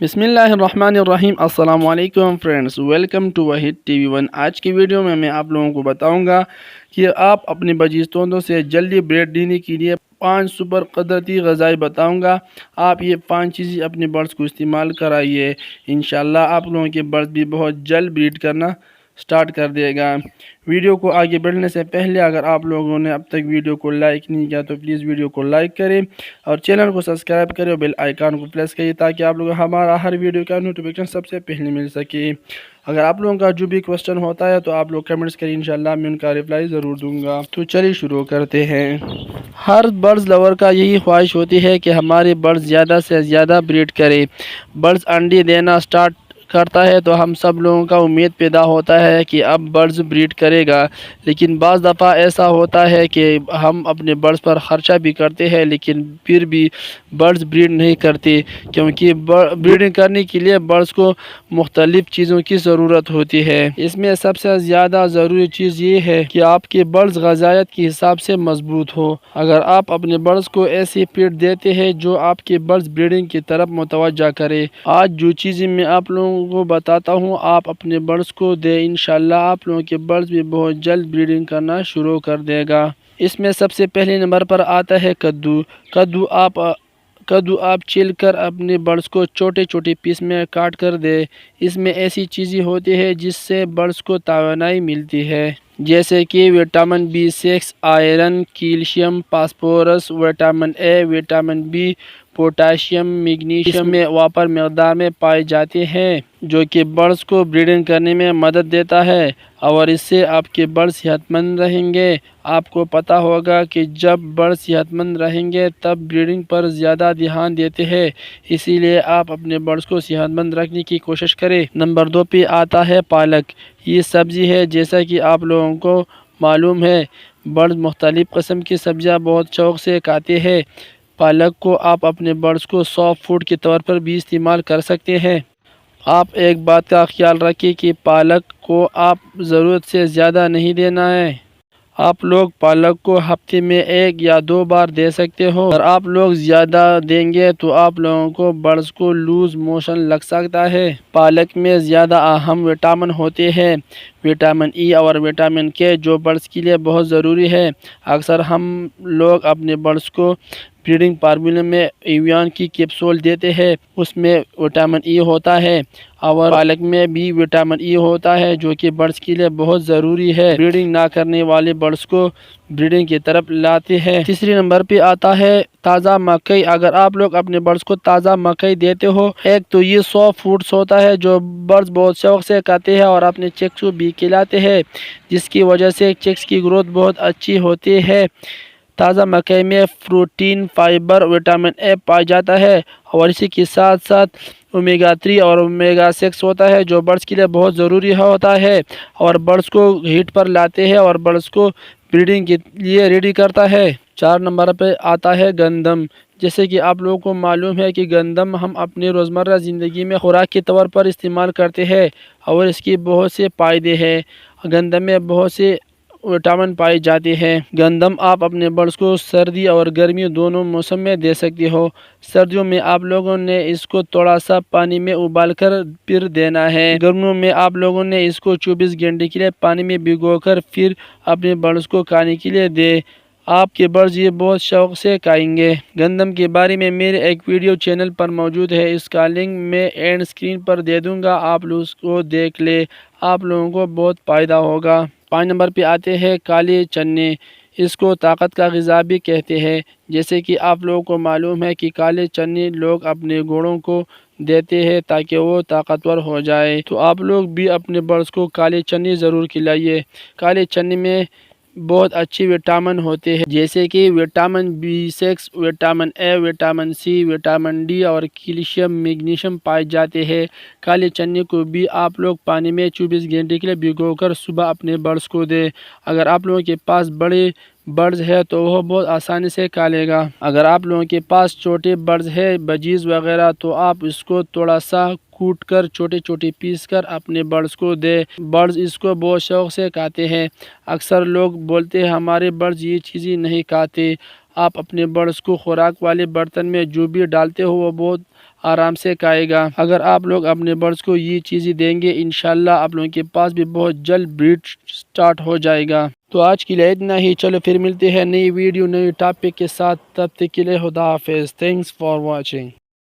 بسم اللہ الرحمن الرحیم۔ السلام علیکم friends, welcome to Waheed T V 1۔ آج کی ویڈیو میں آپ لوگوں کو بتاؤں گا کہ آپ اپنے بجیز توندوں سے جلدی بریڈ دینے کے لیے 5 سپر قدرتی غذائی بتاؤں گا۔ آپ یہ 5 چیزیں اپنے برڈز کو استعمال کرائیے، انشاءاللہ آپ لوگوں کے برڈز بھی بہت جلد بریڈ کرنا سٹارٹ کر دے گا۔ ویڈیو کو آگے بڑھنے سے پہلے اگر آپ لوگوں نے اب تک ویڈیو کو لائک نہیں کیا تو پلیز ویڈیو کو لائک کریں اور چینل کو سبسکرائب کریں اور بیل آئیکن کو پریس کریں تاکہ آپ لوگوں کو ہمارا ہر ویڈیو کا نوٹیفیکیشن سب سے پہلے مل سکے۔ اگر آپ لوگوں کا جو بھی کوسچن ہوتا ہے تو آپ لوگ کمنٹس کریں، انشاءاللہ میں ان کا ریپلائی ضرور دوں گا۔ تو چلیے شروع کرتے ہیں۔ ہر برڈز لور کا یہی خواہش ہوتی ہے کہ ہمارے برڈز زیادہ سے زیادہ بریڈ کرے۔ برڈز انڈے دینا سٹارٹ کرتا ہے تو ہم سب لوگوں کا امید پیدا ہوتا ہے کہ اب برڈز بریڈ کرے گا، لیکن بعض دفعہ ایسا ہوتا ہے کہ ہم اپنے برڈز پر خرچہ بھی کرتے ہیں لیکن پھر بھی برڈز بریڈ نہیں کرتے، کیونکہ بریڈنگ کرنے کے لیے برڈز کو مختلف چیزوں کی ضرورت ہوتی ہے۔ اس میں سب سے زیادہ ضروری چیز یہ ہے کہ آپ کے برڈز غذائیت کے حساب سے مضبوط ہو۔ اگر آپ اپنے برڈز کو ایسی فیڈ دیتے ہیں جو آپ کے برڈز بریڈنگ کی طرف متوجہ کرے، آج جو چیزیں میں آپ لوگوں کو بتاتا ہوں آپ اپنے برڈز کو دے، انشاءاللہ آپ لوگوں کے برڈز بھی بہت جلد بریڈنگ کرنا شروع کر دے گا۔ اس میں سب سے پہلے نمبر پر آتا ہے کدو۔ کدو آپ چھیل کر اپنے برڈز کو چھوٹے چھوٹے پیس میں کاٹ کر دے۔ اس میں ایسی چیزیں ہوتی ہیں جس سے برڈز کو توانائی ملتی ہے، جیسے کہ vitamin B6، iron, calcium, phosphorus, vitamin A، vitamin B، potassium, magnesium میں وافر مقدار میں پائے جاتے ہیں، جو کہ برڈز کو بریڈنگ کرنے میں مدد دیتا ہے اور اس سے آپ کے برڈز صحت مند رہیں گے۔ آپ کو پتہ ہوگا کہ جب برڈز صحت مند رہیں گے تب بریڈنگ پر زیادہ دھیان دیتے ہیں، اسی لیے آپ اپنے برڈز کو صحت مند رکھنے کی کوشش کریں۔ نمبر 2 پہ آتا ہے پالک۔ یہ سبزی ہے، جیسا کہ آپ لوگوں کو معلوم ہے برڈز مختلف قسم کی سبزیاں بہت شوق سے کھاتے ہیں۔ پالک کو آپ اپنے برڈز کو سافٹ فوڈ کے طور پر بھی استعمال کر سکتے ہیں۔ آپ ایک بات کا خیال رکھیں کہ پالک کو آپ ضرورت سے زیادہ نہیں دینا ہے۔ آپ لوگ پالک کو ہفتے میں 1 یا 2 بار دے سکتے ہو۔ اگر آپ لوگ زیادہ دیں گے تو آپ لوگوں کو برڈز کو لوز موشن لگ سکتا ہے۔ پالک میں زیادہ اہم وٹامن ہوتے ہیں، وٹامن E اور وٹامن K، جو برڈز کے لیے بہت ضروری ہے۔ اکثر ہم لوگ اپنے برڈز کو بریڈنگ فارمولہ میں ایویان کی کیپسول دیتے ہیں، اس میں وٹامن E ہوتا ہے اور پالک میں بھی وٹامن E ہوتا ہے، جو کہ برڈز کے لیے بہت ضروری ہے۔ بریڈنگ نہ کرنے والے برڈز کو بریڈنگ کی طرف لاتے ہیں۔ تیسری نمبر پہ آتا ہے تازہ مکئی۔ اگر آپ لوگ اپنے برڈز کو تازہ مکئی دیتے ہو، ایک تو یہ سافٹ فوڈز ہوتا ہے جو برڈز بہت شوق سے کھاتے ہیں اور اپنے چیکس کو بھی کھلاتے ہیں، جس کی وجہ سے چیکس کی گروتھ بہت اچھی ہوتی ہے۔ تازہ مکئی میں پروٹین، فائبر، وٹامن A پایا جاتا ہے اور اسی کے ساتھ ساتھ اومیگا 3 اور اومیگا 6 ہوتا ہے، جو برڈز کے لیے بہت ضروری ہوتا ہے اور برڈز کو ہیٹ پر لاتے ہیں اور برڈز کو بریڈنگ کے لیے ریڈی کرتا ہے۔ 4 نمبر پہ آتا ہے گندم۔ جیسے کہ آپ لوگوں کو معلوم ہے کہ گندم ہم اپنے روزمرہ زندگی میں خوراک کے طور پر استعمال کرتے ہیں اور اس کے بہت سے فائدے ہیں۔ گندم میں بہت سے وٹامن پائے جاتے ہیں۔ گندم آپ اپنے برڈز کو سردی اور گرمی دونوں موسم میں دے سکتے ہو۔ سردیوں میں آپ لوگوں نے اس کو تھوڑا سا پانی میں ابال کر پھر دینا ہے۔ گرمیوں میں آپ لوگوں نے اس کو 24 گھنٹے کے لیے پانی میں بھگو کر پھر اپنے برڈز کو کھانے کے لیے دے۔ آپ کے برڈز یہ بہت شوق سے کھائیں گے۔ گندم کے بارے میں میرے ایک ویڈیو چینل پر موجود ہے، اس کا لنک میں اینڈ اسکرین پر دے دوں گا، آپ لوگ اس کو دیکھ لیں، آپ لوگوں کو بہت فائدہ ہوگا۔ 5 نمبر پہ آتے ہیں کالے چنے۔ اس کو طاقت کا غذا بھی کہتے ہیں۔ جیسے کہ آپ لوگوں کو معلوم ہے کہ کالے چنے لوگ اپنے گھوڑوں کو دیتے ہیں تاکہ وہ طاقتور ہو جائے، تو آپ لوگ بھی اپنے برڈز کو کالے چنے ضرور کھلائیے۔ کالے چنے میں بہت اچھی وٹامن ہوتے ہیں، جیسے کہ vitamin B6، vitamin A، vitamin C، vitamin D اور کیلشیم، میگنیشیم پائے جاتے ہیں۔ کالے چنے کو بھی آپ لوگ پانی میں 24 گھنٹے کے لیے بھگو کر صبح اپنے برڈز کو دیں۔ اگر آپ لوگوں کے پاس بڑے برڈز ہے تو وہ بہت آسانی سے کھا لے گا۔ اگر آپ لوگوں کے پاس چھوٹے برڈز ہے، بجیز وغیرہ، تو آپ اس کو تھوڑا سا کوٹ کر چھوٹے چھوٹے پیس کر اپنے برڈز کو دے۔ برڈز اس کو بہت شوق سے کھاتے ہیں۔ اکثر لوگ بولتے ہیں ہمارے برڈز یہ چیزیں نہیں کھاتے۔ آپ اپنے برڈز کو خوراک والے برتن میں جو بھی ڈالتے ہو وہ بہت آرام سے کھائے گا۔ اگر آپ لوگ اپنے برڈز کو یہ چیزیں دیں گے انشاءاللہ آپ لوگوں کے پاس بھی بہت جلد بریڈ سٹارٹ ہو جائے گا۔ تو آج کے لیے اتنا ہی، چلو پھر ملتے ہیں نئی ویڈیو نئی ٹاپک کے ساتھ، تب تک کے لیے خدا حافظ۔ Thanks for watching.